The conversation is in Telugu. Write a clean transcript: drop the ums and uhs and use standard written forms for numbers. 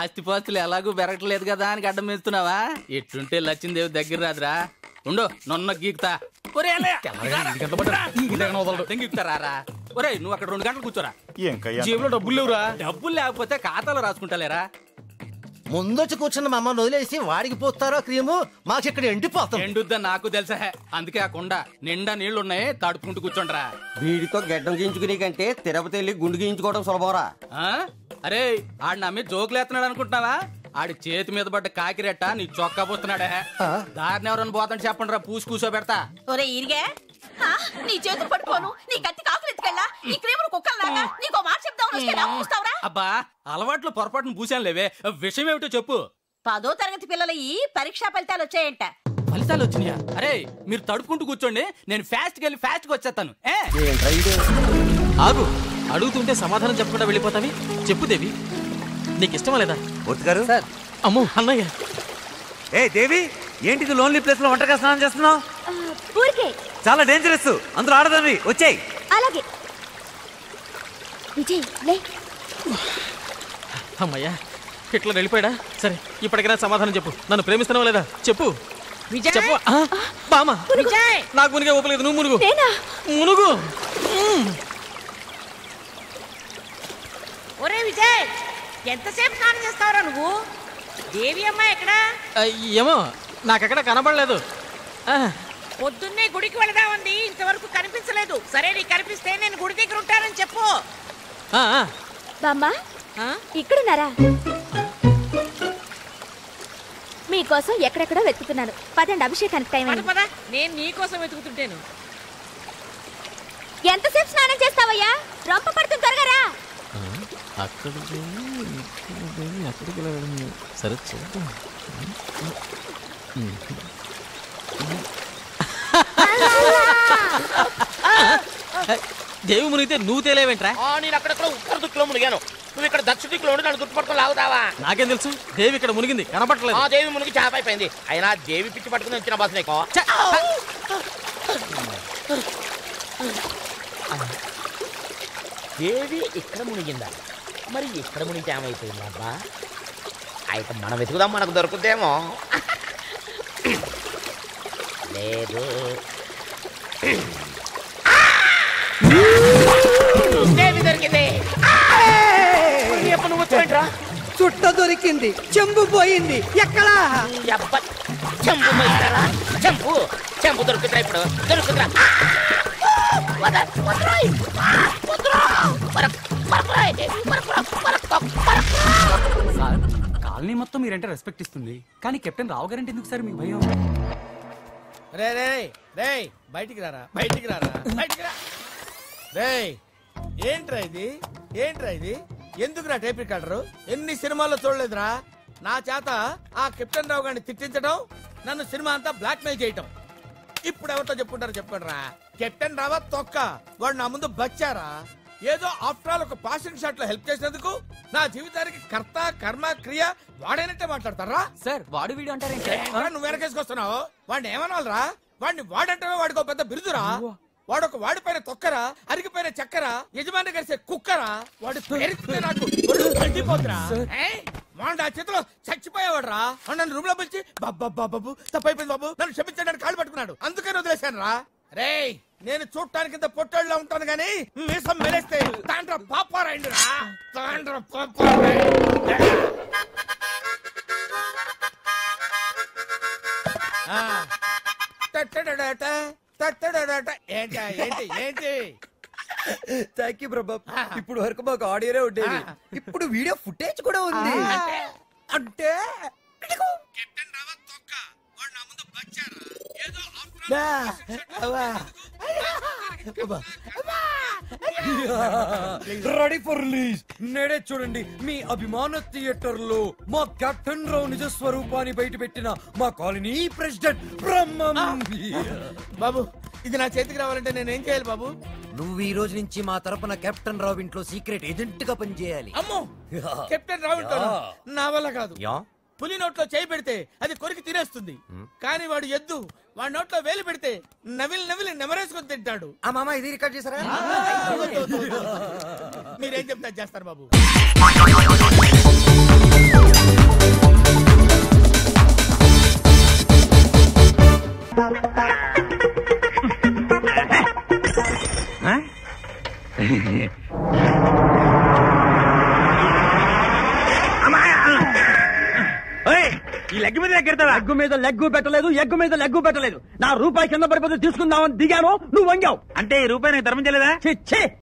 ఆస్తిపాస్తులు ఎలాగూ పెరగట్లేదు కదా అని గడ్డం వేస్తున్నావా? ఎట్టుంటే లచ్చిందేవి దగ్గర రాదురా. ఉండు నొన్న గీకుతా. ఒరే నువ్వు అక్కడ 2 గంటలు కూర్చోరా. జేబులో డబ్బులు లేవురా. డబ్బులు లేకపోతే ఖాతాలో రాసుకుంటాలేరా. ముందొచ్చి కూర్చున్న మా అమ్మని వదిలేసి వాడికి పోస్తారో క్రీము, మాకు ఇక్కడ ఎండిపోతాం. ఎండుద్దని నాకు తెలుసా, అందుకే ఆ కొండ నిండా నీళ్లున్నాయి, తడుపుకుంటూ కూర్చోండ్రా. వీడితో గడ్డం గీయించుకునే కంటే తిరుపతి వెళ్ళి గుండు గీయించుకోవడం సులభంరా. అరే ఆడు నా మీద జోకులేస్తున్నాడు అనుకుంటున్నావా? ఆడి చేతి మీద పడ్డ కాకిరెట్ట నీ చొక్కా పోతున్నాడే. దారిని ఎవరన్నా పోతాను చెప్పండి రా, పూసి కూసో పెడతా. ఒరే ఈరిగే, నీ చేతులు పట్టుకోను, నీ కత్తి కాకులు ఎత్తుకెళ్ళా, నీ క్రీములు కుక్కల్లాగా నీకో మాట చెప్తావురా. అబ్బా అలవాట్లు పొరపాటును పూసాను లేవే, విషయం ఏమిటో చెప్పు. 10వ తరగతి పిల్లల ఈ పరీక్షా ఫలితాలు వచ్చాయంట. ఫలితాలు వచ్చినాయా? అరే మీరు తడుపుకుంటూ కూర్చోండి, నేను ఫాస్ట్ గా వచ్చేస్తాను. ఆగు, అడుగుతుంటే సమాధానం చెప్పకుండా వెళ్ళిపోతావి. చెప్పు దేవి, నీకు ఇష్టమా లేదా? గారు సార్. అమ్మో అన్నయ్య. ఏ దేవి, ఏంటిది లోన్లీ ప్లేస్ లో ఒంటరిగా స్నానం చేస్తున్నావు? ఊరికే. చాలా డేంజరస్, అందులో ఆడదాన్ని. వచ్చేయ్. అలాగే. విజయ్ లే. అమ్మయ్యా, ఇట్లా వెళ్ళిపోయాడా? సరే ఇప్పటికైనా సమాధానం చెప్పు. నన్ను ప్రేమిస్తున్నావా లేదా చెప్పు. చెప్పు. బామా నాకు మునిగే ఊపలేదు, నువ్వు మునుగు. మునుగు. ఒరే విజయ్, ఎంతసేపు స్నానం చేస్తావురా నువ్వు? దేవి అమ్మ ఎక్కడా? ఏమో నాకెక్కడ కనబడలేదు. పొద్దున్నే గుడికి వెళదామంది, ఇంతవరకు కనిపించలేదు. సరే నీకు కనిపిస్తే నేను గుడి దగ్గర ఉంటానని చెప్పు. బామ్మ ఇక్కడున్నారా? మీకోసం ఎక్కడెక్కడో వెతుకుతున్నాను. పదండి, అభిషేకానికి టైం అయింది. పద, నేను నీ కోసం వెతుకుతుంటాను. ఎంతసేపు స్నానం చేస్తావయ్యా? రొంప పడుతుంది, త్వరగా రా. అక్కడికి సరే చూద్దాం. దేవి మునిగితే నువ్వు తేలేవేంట్రా? నేను అక్కడెక్కడ ఉత్తర దిక్కులో మునిగాను, నువ్వు ఇక్కడ దక్షిణ దిక్కులో ఉండి నన్ను గుర్తుపట్టుకుని లాగుతావా? నాకేం తెలుసు, దేవి ఇక్కడ మునిగింది కనపట్టలేదు. దేవి మునిగి చేప అయిపోయింది. అయినా దేవి పిచ్చి పట్టుకుని వచ్చిన బాస్ నీకో. దేవి ఇక్కడ మునిగిందా? మరి ఇక్కడ మునిగితే ఏమైపోయింది అబ్బా? అయితే మనం వెతుకుదాం, మనకు దొరుకుద్దేమో. లేదు, దేవి దొరికింది. నువ్వు వచ్చేంట్రా? చుట్ట దొరికింది, చెంబు పోయింది. ఎక్కడా? చెంబు పోయింటారా? చెంబు దొరుకుతురా? ఇప్పుడు దొరుకుతురా? సార్, కాలనీ మొత్తం మీరంటే రెస్పెక్ట్ ఇస్తుంది, కానీ కెప్టెన్ రావు గారంటే ఎందుకు సార్ మీకు భయం? రే రే రే, బయటికి రారా, బయటికి రారా, బయటికి రా. రే ఏంట్రా ఇది, ఏంట్రా ఇది? ఎందుకురా టేప్ రికార్డరు? ఎన్ని సినిమాల్లో చూడలేదురా నా చేత ఆ కెప్టెన్ రావు గారిని తిట్టించడం, నన్ను సినిమా అంతా బ్లాక్ మెయిల్ చేయటం. ఇప్పుడు ఎవరితో చెప్పుకుంటారో చెప్పుకోండిరా. కెప్టెన్ రావా తొక్క, వాడు నా ముందు బచ్చారా? ఏదో ఆఫ్టర్ ఆల్ ఒక పాసింగ్ షాట్ లో హెల్ప్ చేసినందుకు నా జీవితానికి కర్త కర్మ క్రియ వాడైనట్టే మాట్లాడతారా? సార్ వాడు వీడు అంటారేంటి? నువ్వు వెనకేసుకొస్తున్నావు. వాడిని ఏమనాలరా? వాడిని వాడంటే వాడికి ఒక పెద్ద బిరుదురా. వాడొక వాడిపైన తొక్కరా, అరిగిపోయిన చక్కరా, యజమాని కలిసే కుక్కరా. వాడి పేరు నాకు మండిపోతురా. వాడు ఆ చేతిలో చచ్చిపోయేవాడురా. నన్ను రూమ్ లో పిలిచి బాబు తప్పైపోయింది బాబు, నన్ను క్షమించడానికి కాళ్ళు పట్టుకున్నాడు. అందుకని వదిలేశాను రా. రే నేను చూడటానికి ఇంత పొట్టోళ్ళలో ఉంటాను గానీ మీసం మెలేస్తే తాండ్ర పాపారాయండిరా, తాండ్ర పాపారాయండి. ఏంటి ఏంటి ఏంటి? థ్యాంక్ యూ ప్రభా. ఇప్పుడు వరకు మాకు ఆడియోనే ఉండేది, ఇప్పుడు వీడియో ఫుటేజ్ కూడా ఉంది. అంటే రెడీ ఫర్ రిలీజ్. నేడే చూడండి మీ అభిమాన థియేటర్ లో మా కెప్టెన్ రావు నిజ స్వరూపాన్ని బయట పెట్టిన మా కాలనీ ప్రెసిడెంట్ బ్రహ్మం. బాబు ఇది నా చేతికి రావాలంటే నేనేం చేయాలి బాబు? నువ్వు ఈ రోజు నుంచి మా తరపున కెప్టెన్ రావు ఇంట్లో సీక్రెట్ ఏజెంట్ గా పనిచేయాలి. అమ్మో, కెప్టెన్ రావు ఇంట్లో నా వల్ల కాదు. పులి నోట్లో చేయి పెడితే అది కొరికి తినేస్తుంది, కానీ వాడు ఎద్దు. వాడి నోట్లో వేలు పెడితే నవిలి నవిలి నెమరేసుకొని తింటాడు. ఆ మామ ఇది రికార్డ్ చేశారా? మీరేం చెప్తా చేస్తారు బాబు. ఈ లెగ్ మీద లెగ్గు మీద లెగ్గు పెట్టలేదు, ఎగ్గు మీద లెగ్గు పెట్టలేదు. నా రూపాయి కింద పడిపోతే తీసుకుందామని దిగాను, నువ్వు వంగావు. అంటే ఈ రూపాయి నాకు ధర్మం చేయలేదా?